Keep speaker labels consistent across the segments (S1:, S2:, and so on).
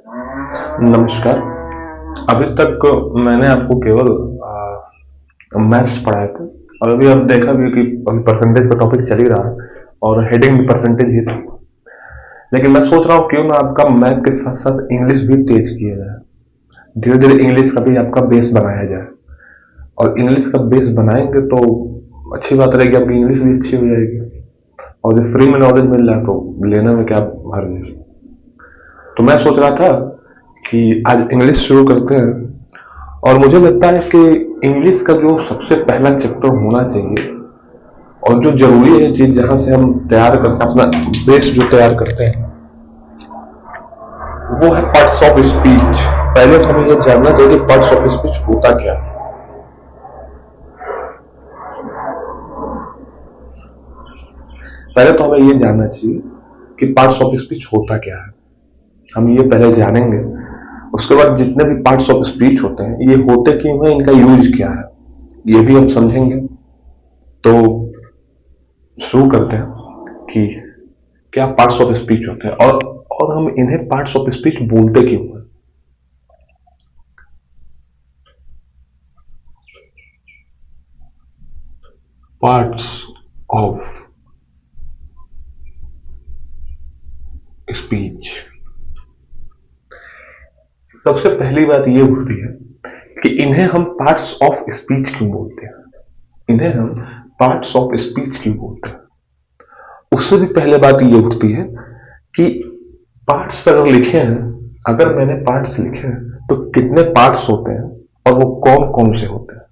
S1: नमस्कार। अभी तक मैंने आपको केवल मैथ्स पढ़ाए थे और अभी आप देखा भी कि अभी परसेंटेज का टॉपिक चल ही रहा है और हेडिंग भी परसेंटेज ही थी। लेकिन मैं सोच रहा हूँ क्यों ना आपका मैथ के साथ साथ इंग्लिश भी तेज किया जाए। धीरे धीरे इंग्लिश का भी आपका बेस बनाया जाए और इंग्लिश का बेस बनाएंगे तो अच्छी बात रहेगी, आपकी इंग्लिश भी अच्छी हो जाएगी और जो फ्री में नॉलेज मिल रहा है तो लेने में क्या हर्ज है। तो मैं सोच रहा था कि आज इंग्लिश शुरू करते हैं और मुझे लगता है कि इंग्लिश का जो सबसे पहला चैप्टर होना चाहिए और जो जरूरी है चीज जहां से हम तैयार करते हैं, अपना बेस जो तैयार करते हैं, वो है पार्ट्स ऑफ स्पीच। पहले तो हमें यह जानना चाहिए कि पार्ट्स ऑफ स्पीच होता क्या है। पहले तो हमें यह जानना चाहिए कि पार्ट्स ऑफ स्पीच होता क्या है। हम ये पहले जानेंगे, उसके बाद जितने भी पार्ट्स ऑफ स्पीच होते हैं ये होते क्यों है, इनका यूज क्या है, ये भी हम समझेंगे। तो शुरू करते हैं कि क्या पार्ट्स ऑफ स्पीच होते हैं और हम इन्हें पार्ट्स ऑफ स्पीच बोलते क्यों हैं। पार्ट्स ऑफ स्पीच, सबसे पहली बात यह होती है कि इन्हें हम पार्ट्स ऑफ स्पीच क्यों बोलते हैं। इन्हें हम पार्ट्स ऑफ स्पीच क्यों बोलते हैं, उससे भी पहले बात यह उठती है कि पार्ट्स अगर लिखे हैं, अगर मैंने पार्ट्स लिखे हैं तो कितने पार्ट्स होते हैं और वो कौन कौन से होते हैं।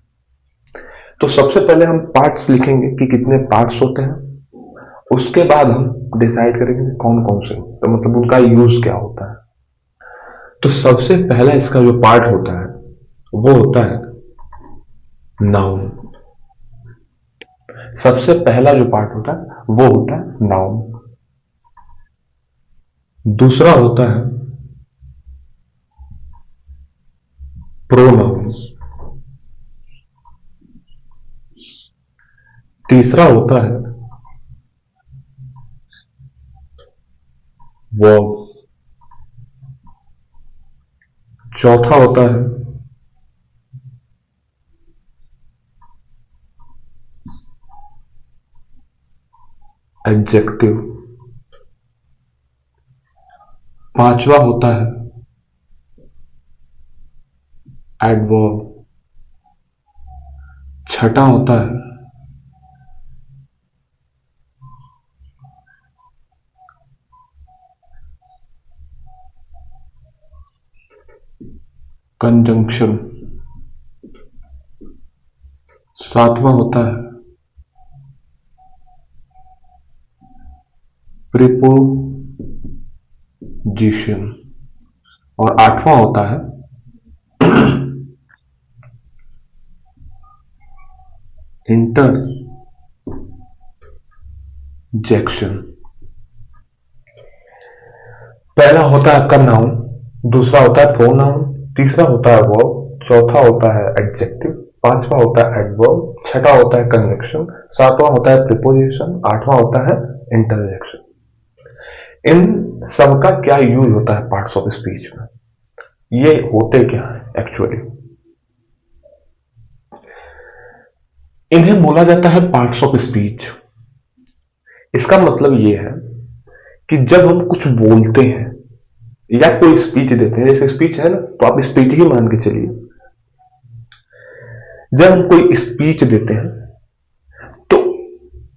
S1: तो सबसे पहले हम पार्ट्स लिखेंगे कि कितने पार्ट्स होते हैं, उसके बाद हम डिसाइड करेंगे कौन कौन से, तो मतलब उनका यूज क्या होता है। तो सबसे पहला इसका जो पार्ट होता है वो होता है नाउन। सबसे पहला जो पार्ट होता है वो होता है नाउन। दूसरा होता है प्रोनाउन। तीसरा होता है वर्ब। चौथा होता है एडजेक्टिव। पांचवा होता है एडवर्ब। छठा होता है कंजंक्शन। सातवां होता है प्रीपोजिशन और आठवां होता है इंटरजेक्शन। पहला होता है आपका नाउन, दूसरा होता है प्रोनाउन, तीसरा होता है वर्ब, चौथा होता है एडजेक्टिव, पांचवा होता है एडवर्ब, छठा होता है कंजंक्शन, सातवां होता है प्रीपोजिशन, आठवां होता है इंटरजेक्शन। इन सबका क्या यूज होता है पार्ट्स ऑफ स्पीच में, ये होते क्या है एक्चुअली। इन्हें बोला जाता है पार्ट्स ऑफ स्पीच। इसका मतलब यह है कि जब हम कुछ बोलते हैं या कोई स्पीच देते हैं, जैसे स्पीच है ना, तो आप स्पीच ही मान के चलिए। जब हम कोई स्पीच देते हैं तो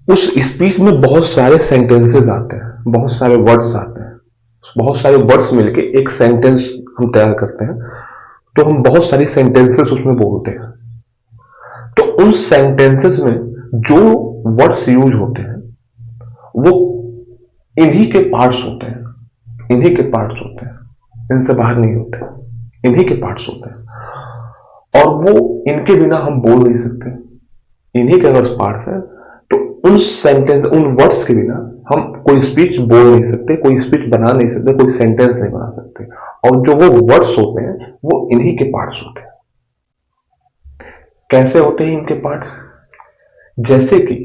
S1: उस स्पीच में बहुत सारे सेंटेंसेस आते हैं, बहुत सारे वर्ड्स आते हैं, बहुत सारे वर्ड्स मिलके एक सेंटेंस हम तैयार करते हैं। तो हम बहुत सारी सेंटेंसेस उसमें बोलते हैं। तो उन सेंटेंसेस में जो वर्ड्स यूज होते हैं वो इन्हीं के पार्ट्स होते हैं, इन्हीं के पार्ट्स होते हैं, इनसे बाहर नहीं होते, इन्हीं के पार्ट्स होते हैं और वो इनके बिना हम बोल नहीं सकते, इन्हीं के अगर पार्ट्स है तो उन सेंटेंस, उन वर्ड्स के बिना हम कोई स्पीच बोल नहीं सकते, कोई स्पीच बना नहीं सकते, कोई सेंटेंस नहीं बना सकते। और जो वो वर्ड्स होते हैं वो इन्हीं के पार्ट्स होते हैं। कैसे होते हैं इनके पार्ट्स, जैसे कि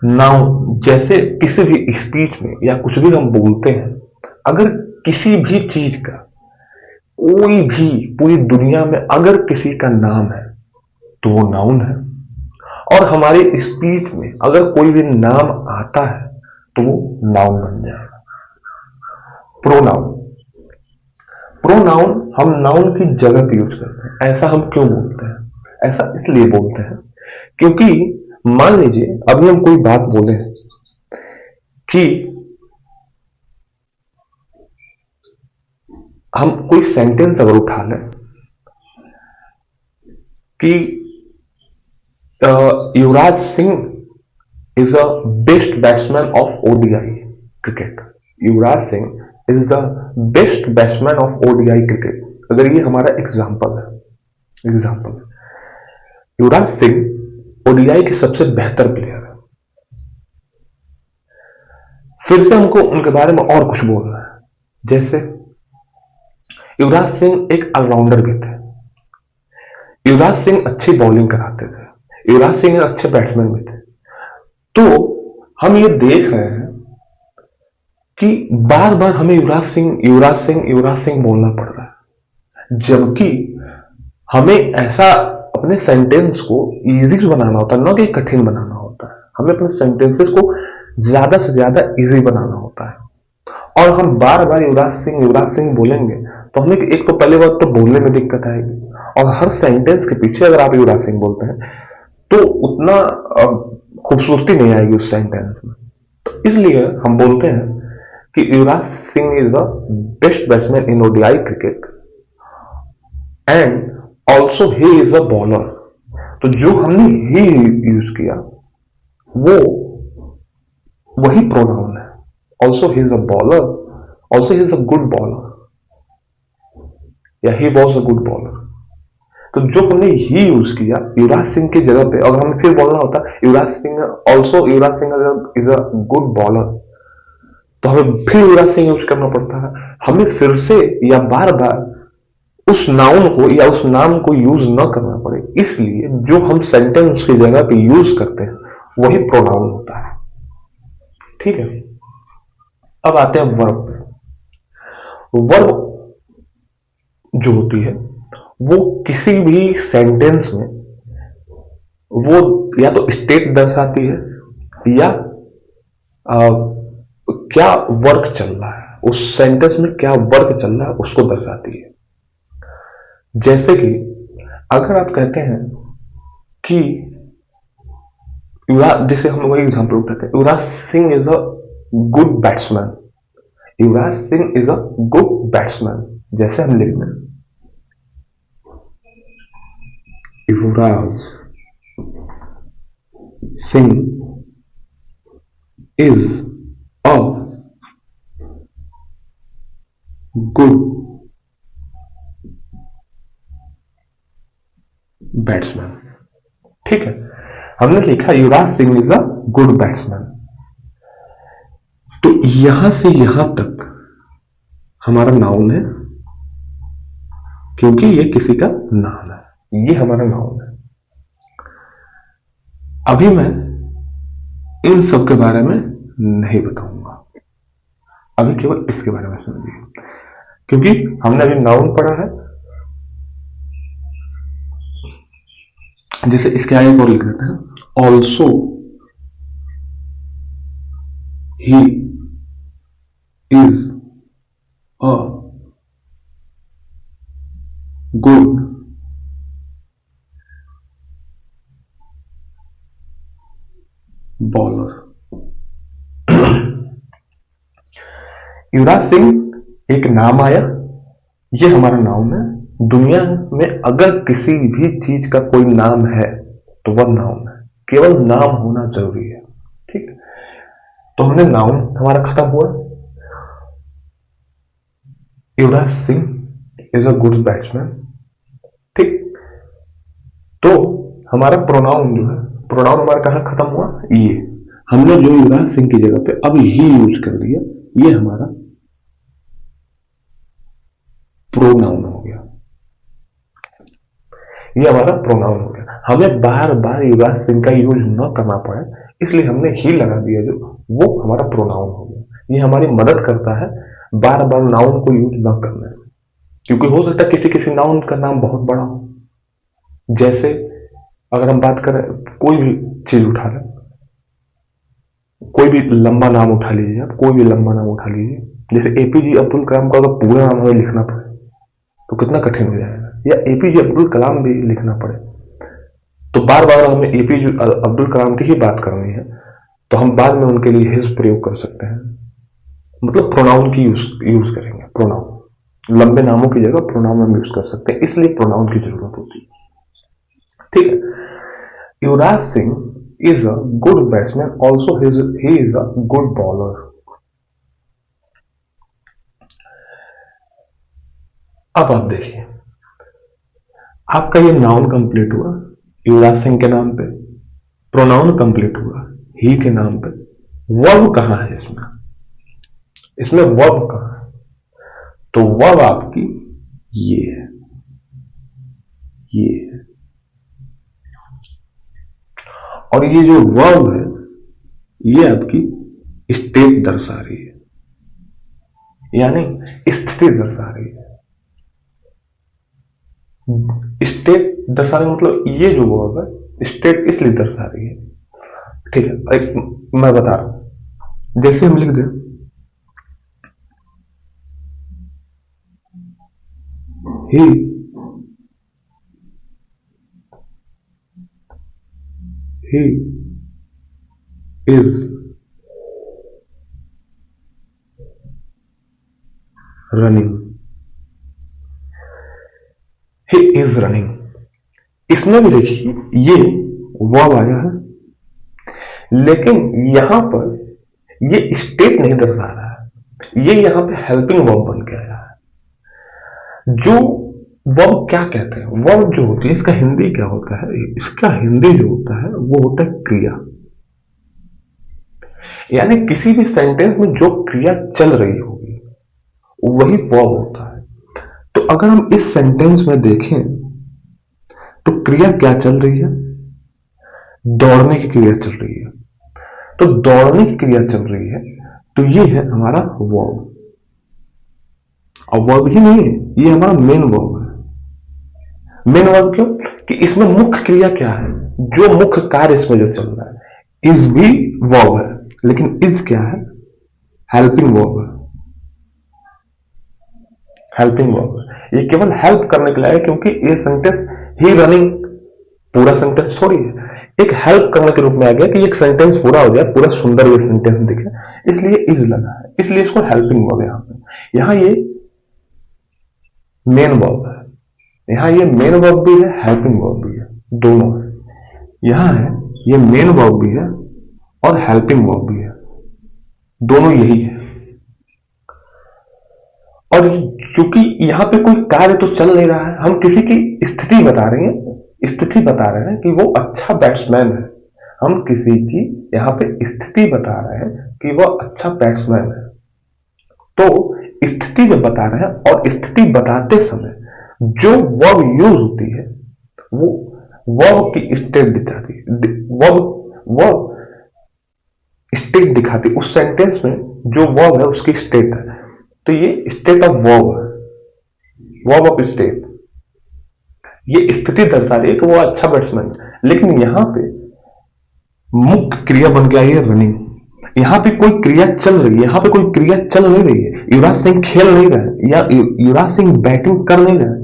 S1: नाउन, जैसे किसी भी स्पीच में या कुछ भी हम बोलते हैं, अगर किसी भी चीज का, कोई भी पूरी दुनिया में अगर किसी का नाम है तो वो नाउन है। और हमारी स्पीच में अगर कोई भी नाम आता है तो वो नाउन बन जाएगा। प्रोनाउन, प्रोनाउन हम नाउन की जगह पे यूज करते हैं। ऐसा हम क्यों बोलते हैं? ऐसा इसलिए बोलते हैं क्योंकि मान लीजिए अभी हम कोई बात बोले कि हम कोई सेंटेंस अगर उठा लें कि Yuvraj Singh is a best batsman of ODI cricket. Yuvraj Singh is the best batsman of ODI cricket. अगर ये हमारा एग्जाम्पल है, युवराज सिंह ओडीआई के सबसे बेहतर प्लेयर है। फिर से हमको उनके बारे में और कुछ बोलना है, जैसे युवराज सिंह एक ऑलराउंडर भी थे, युवराज सिंह अच्छी बॉलिंग कराते थे, युवराज सिंह एक अच्छे बैट्समैन भी थे। तो हम ये देख रहे हैं कि बार बार हमें युवराज सिंह बोलना पड़ रहा है, जबकि हमें ऐसा अपने सेंटेंस को इजी बनाना होता है, ना कि कठिन बनाना होता है। हमें अपने सेंटेंसेस को ज्यादा से ज्यादा इजी बनाना होता है। और हम बार बार युवराज सिंह बोलेंगे तो हमें एक तो पहले बात तो बोलने में दिक्कत आएगी, और हर सेंटेंस के पीछे अगर आप युवराज सिंह बोलते हैं तो उतना खूबसूरती नहीं आएगी उस सेंटेंस में। तो इसलिए हम बोलते हैं कि Yuvraj Singh is a best batsman in ODI cricket and also he is a bowler. तो जो हमने ही यूज किया वो वही प्रोनाउन है। Also he is a bowler, also he is a good bowler, या he was a good bowler. तो जो हमने ही यूज किया युवराज सिंह की जगह पे, अगर हमें फिर बोलना होता Yuvraj Singh is a good bowler, तो हमें फिर युवराज सिंह यूज करना पड़ता है। हमें फिर से या बार बार उस नाउन को या उस नाम को यूज ना करना पड़े, इसलिए जो हम सेंटेंस की जगह पे यूज करते हैं वही प्रोनाउन होता है। ठीक है, अब आते हैं वर्ब पे। वर्ब जो होती है वो किसी भी सेंटेंस में वो या तो स्टेट दर्शाती है या क्या वर्क चल रहा है, उस सेंटेंस में क्या वर्क चल रहा है उसको दर्शाती है। जैसे कि अगर आप कहते हैं कि जैसे हम वही एग्जांपल उठाते हैं, Yuvraj Singh is a good batsman, Yuvraj Singh is a good batsman, जैसे हम लिखते हैं Yuvraj Singh is a good batsman. ठीक है, हमने लिखा Yuvraj Singh is a good batsman. तो यहां से यहां तक हमारा नाउन है, क्योंकि ये किसी का नाम है, ये हमारा नाउन है। अभी मैं इन सब के बारे में नहीं बताऊंगा, अभी केवल इसके बारे में समझिए, क्योंकि हमने अभी नाउन पढ़ा है। जैसे इसके आगे और लिख देते हैं, also he is a good bowler. Yuvraj Singh एक नाम आया, ये हमारा नाउन है। दुनिया में अगर किसी भी चीज का कोई नाम है तो वह नाउन है, केवल नाम होना जरूरी है। ठीक, तो हमने नाउन हमारा खत्म हुआ। Yuvraj Singh is a good batsman. ठीक, तो हमारा प्रोनाउन जो है, प्रोनाउन हमारा कहां खत्म हुआ? ये हमने जो युवराज सिंह की जगह पे अब ही यूज कर दिया, ये हमारा प्रोनाउन हो गया, ये हमारा प्रोनाउन हो गया। हमें बार बार युवराज सिंह का यूज न करना पड़े, इसलिए हमने ही लगा दिया, जो वो हमारा प्रोनाउन हो गया। ये हमारी मदद करता है बार बार नाउन को यूज न करने से, क्योंकि हो सकता है किसी किसी नाउन का नाम बहुत बड़ा हो। जैसे अगर हम बात करें, कोई भी चीज उठा लें, कोई भी लंबा नाम उठा लीजिए, आप कोई भी लंबा नाम उठा लीजिए, जैसे एपीजे अब्दुल कलाम का अगर पूरा नाम हमें लिखना पड़े तो कितना कठिन हो जाएगा, या एपीजे अब्दुल कलाम भी लिखना पड़े तो बार बार हमें एपीजे अब्दुल कलाम की ही बात करनी है, तो हम बाद में उनके लिए हिज प्रयोग कर सकते हैं, मतलब प्रोनाउन की यूज करेंगे। प्रोनाउन, लंबे नामों की जगह प्रोनाउन हम यूज कर सकते हैं, इसलिए प्रोनाउन की जरूरत होती है। ठीक है। Yuvraj Singh is a good batsman, also he is a good bowler. अब आप देखिए, आपका ये नाउन कंप्लीट हुआ युवराज सिंह के नाम पे, प्रोनाउन कंप्लीट हुआ ही के नाम पे, वर्ब कहां है इसमें? इसमें वर्ब कहां है? तो वर्ब आपकी ये है, ये है। और ये जो वर्ब है ये आपकी स्टेट दर्शा रही है, यानी स्थिति दर्शा रही है। स्टेट दर्शा रही मतलब ये जो वर्ब है स्टेट इसलिए दर्शा रही है। ठीक है, एक मैं बता रहा हूं, जैसे हम लिख दें he is running, he is running, इसमें भी देखिए ये वर्ब आया है, लेकिन यहां पर ये स्टेट नहीं दर्शा रहा है, ये यहां पे हेल्पिंग वर्ब बन के आया है। जो वर्ब क्या कहते हैं, वर्ब जो होती है इसका हिंदी क्या होता है, इसका हिंदी जो होता है वो होता है क्रिया, यानी किसी भी सेंटेंस में जो क्रिया चल रही होगी वही वर्ब होता है। तो अगर हम इस सेंटेंस में देखें तो क्रिया क्या चल रही है, दौड़ने की क्रिया चल रही है, तो दौड़ने की क्रिया चल रही है तो ये है हमारा वर्ब। और वर्ब ही नहीं है, ये हमारा मेन वर्ब है। मेन वर्ब क्यों? कि इसमें मुख्य क्रिया क्या है, जो मुख्य कार्य इसमें जो चल रहा है। इज भी वर्ब है, लेकिन इज क्या है, हेल्पिंग वर्ब है, हेल्पिंग वर्ब है। ये केवल हेल्प करने के लिए है, क्योंकि ये सेंटेंस ही रनिंग पूरा सेंटेंस थोड़ी है, एक हेल्प करने के रूप में आ गया कि एक सेंटेंस पूरा हो जाए, पूरा सुंदर ये सेंटेंस दिखे, इसलिए इज लगा है, इसलिए इसको हेल्पिंग वर्ब यहां पे, यहां ये मेन वर्ब है, यहां ये मेन वर्ब भी है, हेल्पिंग वर्ब भी है, दोनों है। यहां है ये मेन वर्ब भी है और हेल्पिंग वर्ब भी है, दोनों यही है। और चूंकि यहां पे कोई कार्य तो चल नहीं रहा है, हम किसी की स्थिति बता रहे हैं, स्थिति बता रहे हैं कि वो अच्छा बैट्समैन है, हम किसी की यहां पे स्थिति बता रहे हैं कि वो अच्छा बैट्समैन है। तो स्थिति जब बता रहे हैं और स्थिति बताते समय जो वर्ब यूज होती है वो वर्ब की स्टेट दिखाती है, वर्ब स्टेट दिखाती है, उस सेंटेंस में जो वर्ब है उसकी स्टेट है। तो ये स्टेट ऑफ वर्ब है, वर्ब ऑफ स्टेट, ये स्थिति दर्शा रही है कि वो अच्छा बैट्समैन है। लेकिन यहां पे मुख्य क्रिया बन के आई है रनिंग, यहां पे कोई क्रिया चल रही है, यहां पे कोई क्रिया चल नहीं रही है, युवराज सिंह खेल नहीं रहे या युवराज सिंह बैटिंग कर नहीं रहे।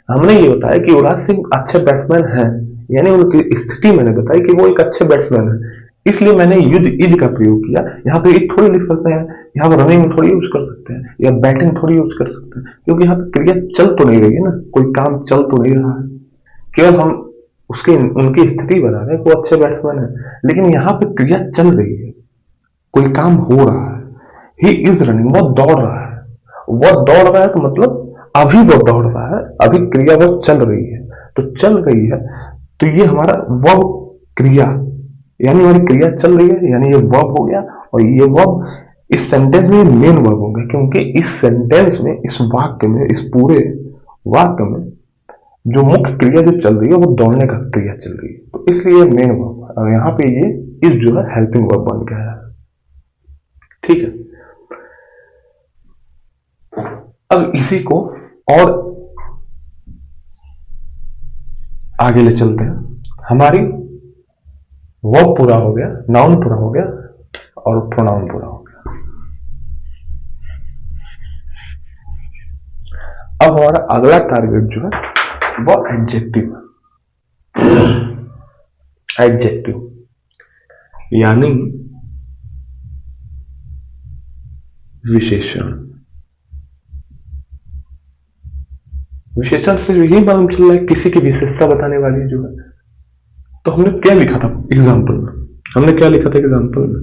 S1: हमने ये बताया कि युवराज सिंह अच्छे बैट्समैन हैं, यानी उनकी स्थिति मैंने बताई कि वो एक अच्छे बैट्समैन है, इसलिए मैंने यूज इज का प्रयोग किया। यहाँ पे इज थोड़ी लिख सकते हैं, यहाँ पे रनिंग थोड़ी यूज कर सकते हैं, या बैटिंग थोड़ी यूज कर सकते हैं, क्योंकि यहाँ पे क्रिया चल तो नहीं रही है ना, कोई काम चल तो नहीं रहा है, केवल हम उसकी उनकी स्थिति बता रहे हैं कि वो अच्छे बैट्समैन है, लेकिन यहाँ पे क्रिया चल रही है, कोई काम हो रहा है। ही इज रनिंग, वो दौड़ रहा है, वो दौड़ रहा है तो मतलब अभी वो दौड़ रहा है, अभी क्रिया वो चल रही है, तो चल रही है तो ये हमारा वर्ब क्रिया, यानी हमारी क्रिया चल रही है, यानी ये वर्ब हो गया। और ये वर्ब इस सेंटेंस में मेन वर्ब हो गया, क्योंकि इस सेंटेंस में, इस वाक्य में, इस पूरे वाक्य में जो मुख्य क्रिया जो चल रही है वो दौड़ने का क्रिया चल रही है, तो इसलिए मेन वर्ब है। और यहां पे ये इस जो है हेल्पिंग वर्ब बन गया है। ठीक है। अब इसी को और आगे ले चलते हैं। हमारी वर्ब पूरा हो गया, नाउन पूरा हो गया और प्रोनाउन पूरा हो गया। अब हमारा अगला टारगेट जो है वो एडजेक्टिव है। एडजेक्टिव यानी विशेषण। विशेषण से यही मालूम चल रहा है किसी की विशेषता बताने वाली जो है। तो हमने क्या लिखा था एग्जाम्पल में? हमने क्या लिखा था एग्जाम्पल में?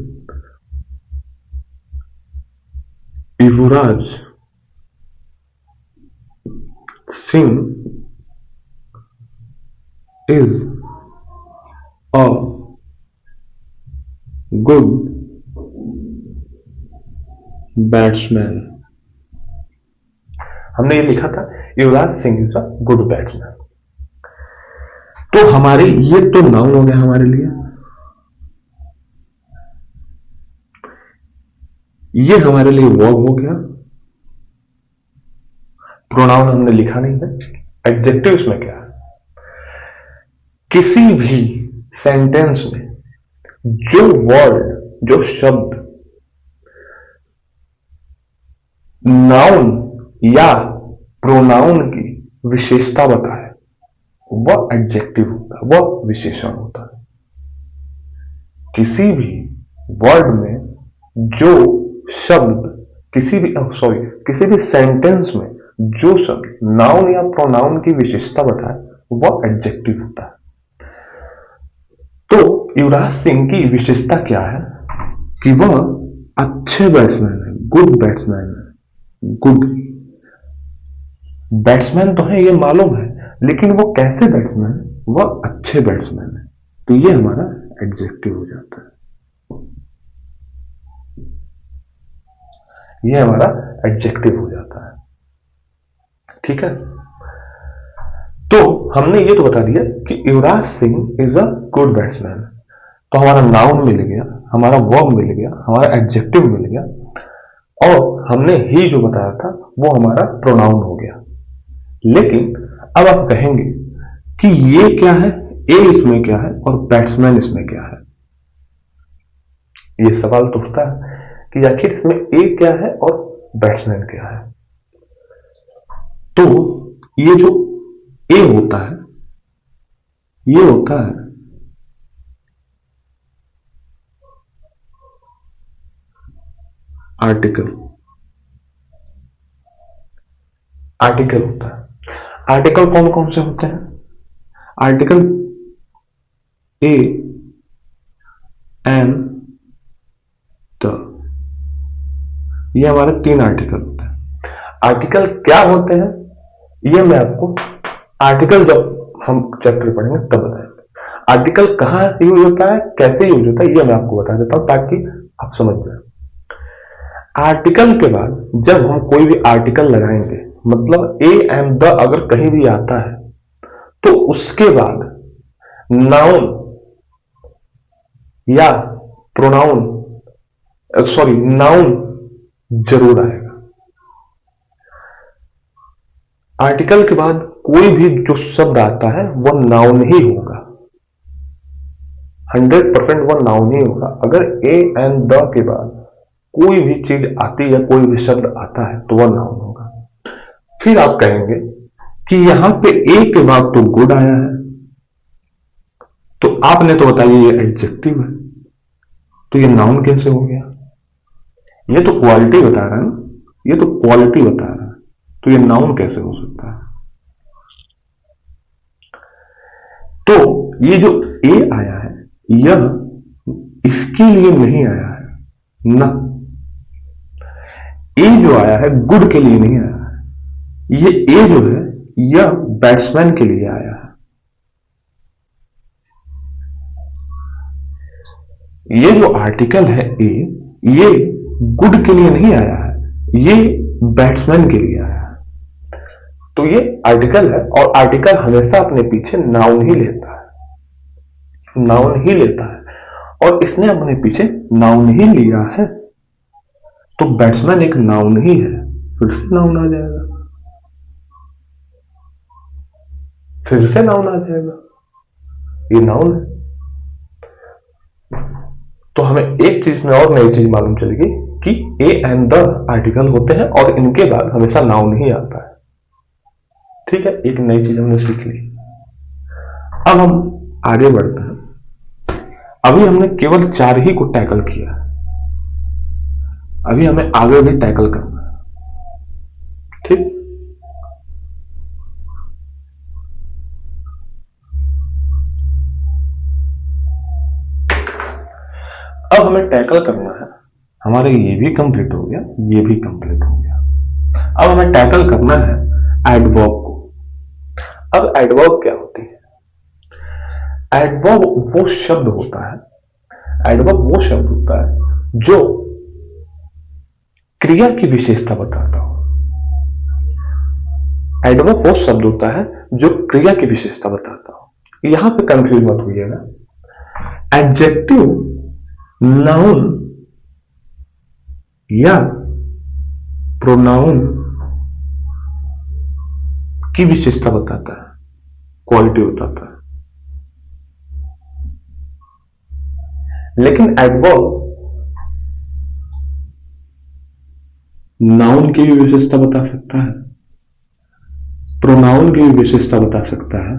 S1: Yuvraj Singh is a good batsman. हमने ये लिखा था Yuvraj Singh is a good batsman. तो हमारे ये तो नाउन हो गया हमारे लिए, ये हमारे लिए वर्ब हो गया। प्रोनाउन हमने लिखा नहीं है। एडजेक्टिव इसमें क्या है? किसी भी सेंटेंस में जो वर्ड, जो शब्द नाउन या प्रोनाउन की विशेषता बताए वह एडजेक्टिव होता है, वह विशेषण होता है। किसी भी वर्ड में जो शब्द, किसी भी सेंटेंस में जो शब्द नाउन या प्रोनाउन की विशेषता बताए वह एडजेक्टिव होता है। तो युवराज सिंह की विशेषता क्या है कि वह अच्छे बैट्समैन है, गुड बैट्समैन है। गुड बैट्समैन तो है ये मालूम है, लेकिन वो कैसे बैट्समैन है? वह अच्छे बैट्समैन है। तो ये हमारा एडजेक्टिव हो जाता है, ये हमारा एडजेक्टिव हो जाता है। ठीक है, तो हमने ये तो बता दिया कि Yuvraj Singh is a good batsman. तो हमारा नाउन मिल गया, हमारा वर्ब मिल गया, हमारा एडजेक्टिव मिल गया, और हमने ही जो बताया था वो हमारा प्रोनाउन हो गया। लेकिन अब आप कहेंगे कि ये क्या है, ए इसमें क्या है और बैट्समैन इसमें क्या है? ये सवाल तो उठता है कि आखिर इसमें ए क्या है और बैट्समैन क्या है। तो ये जो ए होता है ये होता है आर्टिकल। आर्टिकल होता है। आर्टिकल कौन कौन से होते हैं? आर्टिकल ए, एन, द, ये हमारे 3 आर्टिकल होते हैं। आर्टिकल क्या होते हैं ये मैं आपको आर्टिकल जब हम चैप्टर पढ़ेंगे तब बताएंगे। आर्टिकल कहां यूज होता है, कैसे यूज होता है, ये मैं आपको बता देता हूं ताकि आप समझ जाए। आर्टिकल के बाद जब हम कोई भी आर्टिकल लगाएंगे, मतलब ए एंड द अगर कहीं भी आता है तो उसके बाद नाउन या प्रोनाउन, नाउन जरूर आएगा। आर्टिकल के बाद कोई भी जो शब्द आता है वो नाउन ही होगा, 100% वो नाउन ही होगा। अगर ए एंड द के बाद कोई भी चीज आती है, कोई भी शब्द आता है तो वह नाउन होगा। फिर आप कहेंगे कि यहां पे ए के बाद तो गुड आया है, तो आपने तो बताइए ये एडजेक्टिव है, तो ये नाउन कैसे हो गया? ये तो क्वालिटी बता रहा है ना, ये तो क्वालिटी बता रहा है, तो ये नाउन कैसे हो सकता है? तो ये जो ए आया है यह इसके लिए नहीं आया है ना, ए जो आया है गुड के लिए नहीं आया है। ये ए जो है यह बैट्समैन के लिए आया है। ये जो आर्टिकल है ए, ये गुड के लिए नहीं आया है, ये बैट्समैन के लिए आया है। तो ये आर्टिकल है और आर्टिकल हमेशा अपने पीछे नाउन ही लेता है, नाउन ही लेता है, और इसने अपने पीछे नाउन ही लिया है। तो बैट्समैन एक नाउन ही है। फिर से नाउन आ जाएगा, फिर से नाउन आ जाएगा, ये नाउन है। तो हमें एक चीज में और नई चीज मालूम चलेगी कि ए एंड द आर्टिकल होते हैं और इनके बाद हमेशा नाउन ही आता है। ठीक है, एक नई चीज हमने सीख ली। अब हम आगे बढ़ते हैं। अभी हमने केवल 4 ही को टैकल किया, अभी हमें आगे भी टैकल करना है। ठीक, अब हमें टैकल करना है, हमारे ये भी कंप्लीट हो गया, ये भी कंप्लीट हो गया। अब हमें टैकल करना है एडवर्ब को। अब एडवर्ब क्या होती है? एडवर्ब वो शब्द होता है, एडवर्ब वो शब्द होता है जो क्रिया की विशेषता बताता हो। एडवर्ब वो शब्द होता है जो क्रिया की विशेषता बताता हो। यहां पे कंफ्यूज मत होइएगा। एडजेक्टिव नाउन या प्रोनाउन की विशेषता बताता है, क्वालिटी बताता है। लेकिन एडवर्ब नाउन की भी विशेषता बता सकता है, प्रोनाउन की भी विशेषता बता सकता है,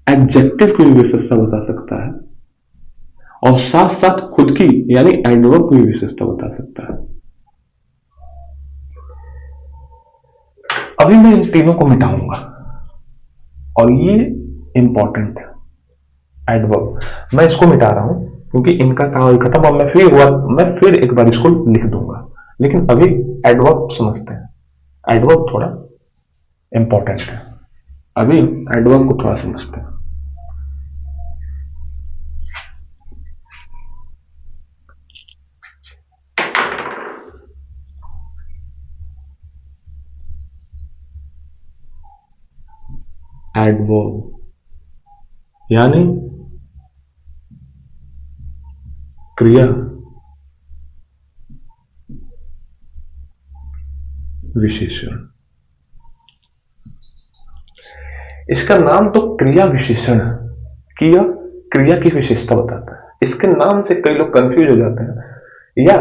S1: एडजेक्टिव की भी विशेषता बता सकता है और साथ साथ खुद की यानी एडवर्ब की भी विशेषता बता सकता है। अभी मैं इन तीनों को मिटाऊंगा और ये इंपॉर्टेंट है। एडवर्ब मैं इसको मिटा रहा हूं क्योंकि इनका काम खत्म। अब मैं फिर एक बार इसको लिख दूंगा, लेकिन अभी एडवर्ब समझते हैं। एडवर्ब थोड़ा इंपॉर्टेंट है, अभी एडवर्ब को थोड़ा समझते हैं। एडवर्ब यानी क्रिया विशेषण। इसका नाम तो क्रिया विशेषण है कि यह क्रिया की विशेषता बताता है। इसके नाम से कई लोग कंफ्यूज हो जाते हैं, या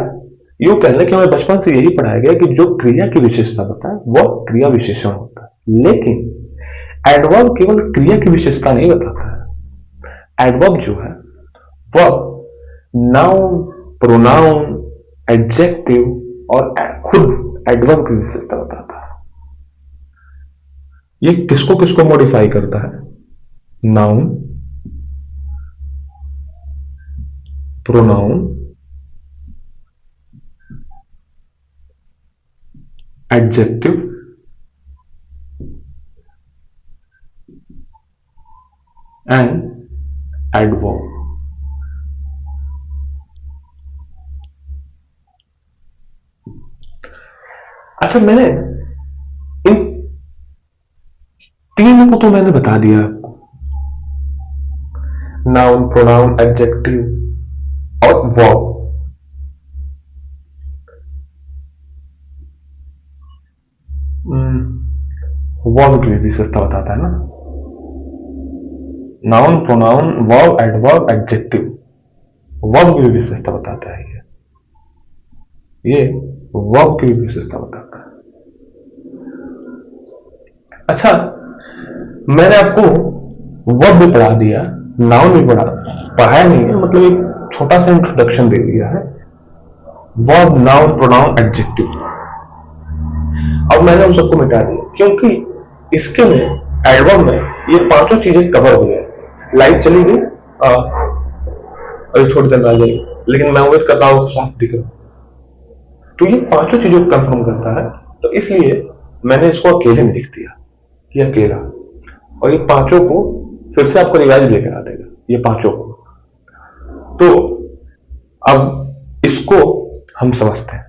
S1: यूं कह लें कि हमें बचपन से यही पढ़ाया गया कि जो क्रिया की विशेषता बताता है वह क्रिया विशेषण होता है। लेकिन एडवर्ब केवल क्रिया की विशेषता नहीं बताता है। एडवर्ब जो है वह नाउन, प्रोनाउन, एडजेक्टिव और खुद एडवर्ब की विशेषता बताता है। ये किसको किसको मॉडिफाई करता है? Noun, pronoun, adjective and adverb. अच्छा, मैंने इन तीन को तो मैंने बता दिया आपको, नाउन, प्रोनाउन, एडजेक्टिव और वर्ब। वर्ब की भी विशेषता बताता है ना, noun, pronoun, verb, adverb, adjective, verb की भी विशेषता बताता है। ये वर्ब की भी विशेषता बताता है। अच्छा, मैंने आपको वर्ब भी पढ़ा दिया, नाउन भी पढ़ाया नहीं है, मतलब एक छोटा सा इंट्रोडक्शन दे दिया है। वर्ब, नाउन, प्रोनाउन, एडजेक्टिव, अब मैंने उन सबको मिटा दिया क्योंकि इसके में एडवर्ब में ये पांचों चीजें कवर हो गए। लाइट चली गई, अभी थोड़ी देर आ जाएगी, लेकिन मैं उम्मीद करता हूं साफ दिख रहा। तो ये पांचों चीजों को कंफर्म करता है, तो इसलिए मैंने इसको अकेले में लिख दिया कि अकेला, और ये पांचों को फिर से आपको रिवाइज लेकर आ देगा, ये पांचों को। तो अब इसको हम समझते हैं,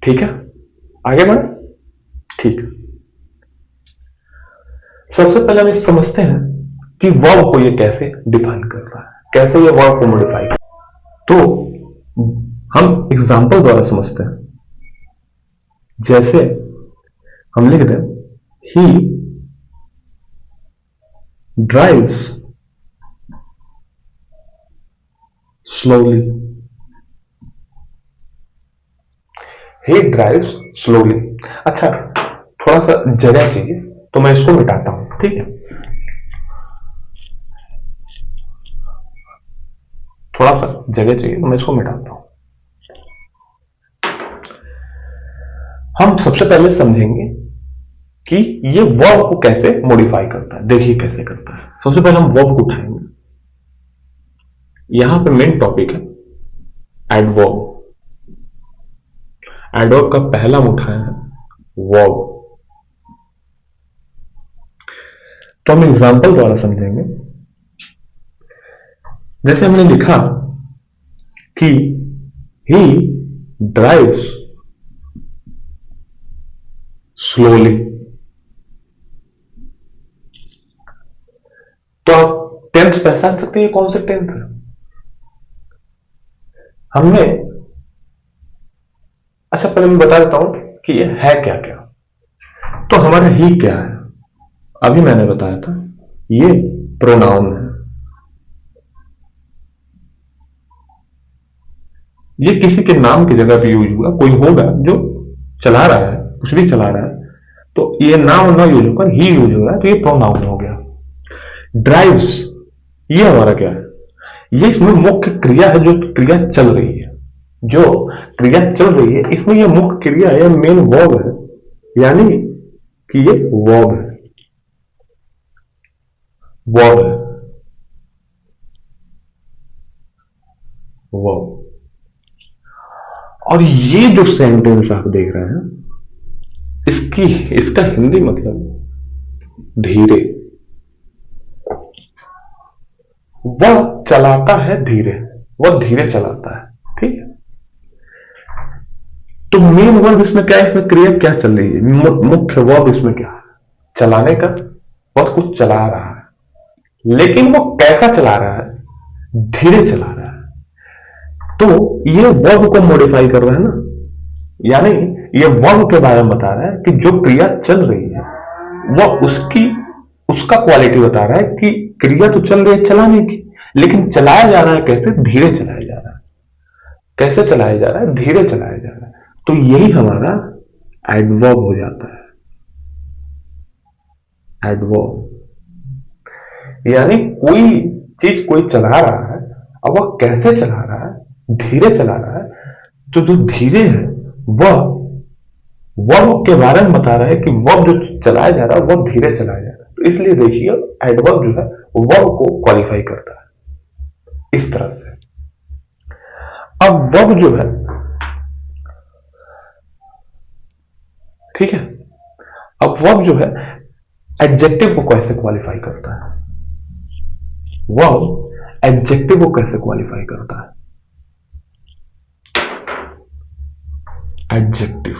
S1: ठीक है? आगे बढ़े, ठीक है। सबसे पहले हम समझते हैं कि वर्ब को ये कैसे डिफाइन कर रहा है, कैसे ये वर्ब को मॉडिफाई कर। तो हम एग्जांपल द्वारा समझते हैं। जैसे हम लिख दें ही ड्राइव्स स्लोली, ही ड्राइव्स स्लोली। अच्छा, थोड़ा सा जगह चाहिए तो मैं इसको मिटाता हूं, ठीक है। थोड़ा सा जगह चाहिए तो मैं इसको मिटाता हूं। हम सबसे पहले समझेंगे कि ये वर्ब को कैसे मॉडिफाई करता है। देखिए कैसे करता है। सबसे पहले हम वर्ब को उठाएंगे। यहां पे मेन टॉपिक है एडवर्ब। एडवर्ब का पहला हम उठाए हैं वर्ब। तो हम एग्जांपल द्वारा समझेंगे। जैसे हमने लिखा कि ही ड्राइव्स स्लोली, तो आप टेंस पहचान सकते हैं कौन सा टेंस है। हमने, अच्छा पहले मैं बता देता हूं कि ये है क्या क्या। तो हमारा ही क्या है, अभी मैंने बताया था ये प्रोनाउन है। ये किसी के नाम की जगह पे यूज हुआ, कोई होगा जो चला रहा है, कुछ भी चला रहा है, तो ये नाउन ना यूज होकर ही यूज हो रहा है, तो ये प्रोनाउन हो गया। ड्राइव्स, ये हमारा क्या है, ये इसमें मुख्य क्रिया है, जो क्रिया चल रही है। जो क्रिया चल रही है इसमें ये मुख्य क्रिया है, मेन वर्ब है, यानी कि ये वर्ब है, वर्ब है, वर्ब। और ये जो सेंटेंस आप देख रहे हैं, इसका हिंदी मतलब धीरे। वह चलाता है धीरे, वह धीरे चलाता है, ठीक है। तो मेन वर्ब इसमें क्या है, इसमें क्रिया क्या चल रही है, मुख्य वर्ब इसमें क्या है, चलाने का। बहुत कुछ चला रहा है, लेकिन वो कैसा चला रहा है, धीरे चला रहा है। तो ये वर्ब को मॉडिफाई कर रहा है ना, यानी ये वर्ब के बारे में बता रहा है कि जो क्रिया चल रही है वह उसका क्वालिटी बता रहा है कि क्रिया तो चल रही है चलाने की, लेकिन चलाया जा रहा है कैसे, धीरे चलाया जा रहा है। कैसे चलाया जा रहा है, धीरे चलाया जा रहा है। तो यही हमारा एडवर्ब हो जाता है, एडवर्ब। यानी कोई चीज कोई चला रहा है, अब वह कैसे चला रहा है, धीरे चला रहा है। तो जो धीरे है वह वर्ब के बारे में बता रहा है कि वर्ब जो चलाया जा रहा है वह धीरे चलाया जा रहा है। तो इसलिए देखिए एडवर्ब जो है वर्ब को क्वालिफाई करता है इस तरह से। अब वर्ब जो है, ठीक है, अब वर्ब जो है एडजेक्टिव को कैसे क्वालिफाई करता है, वर्ब एडजेक्टिव को कैसे क्वालिफाई करता है। एडजेक्टिव,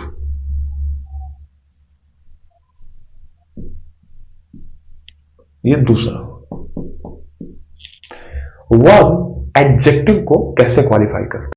S1: ये दूसरा वर्ब एडजेक्टिव को कैसे क्वालिफाई करता है।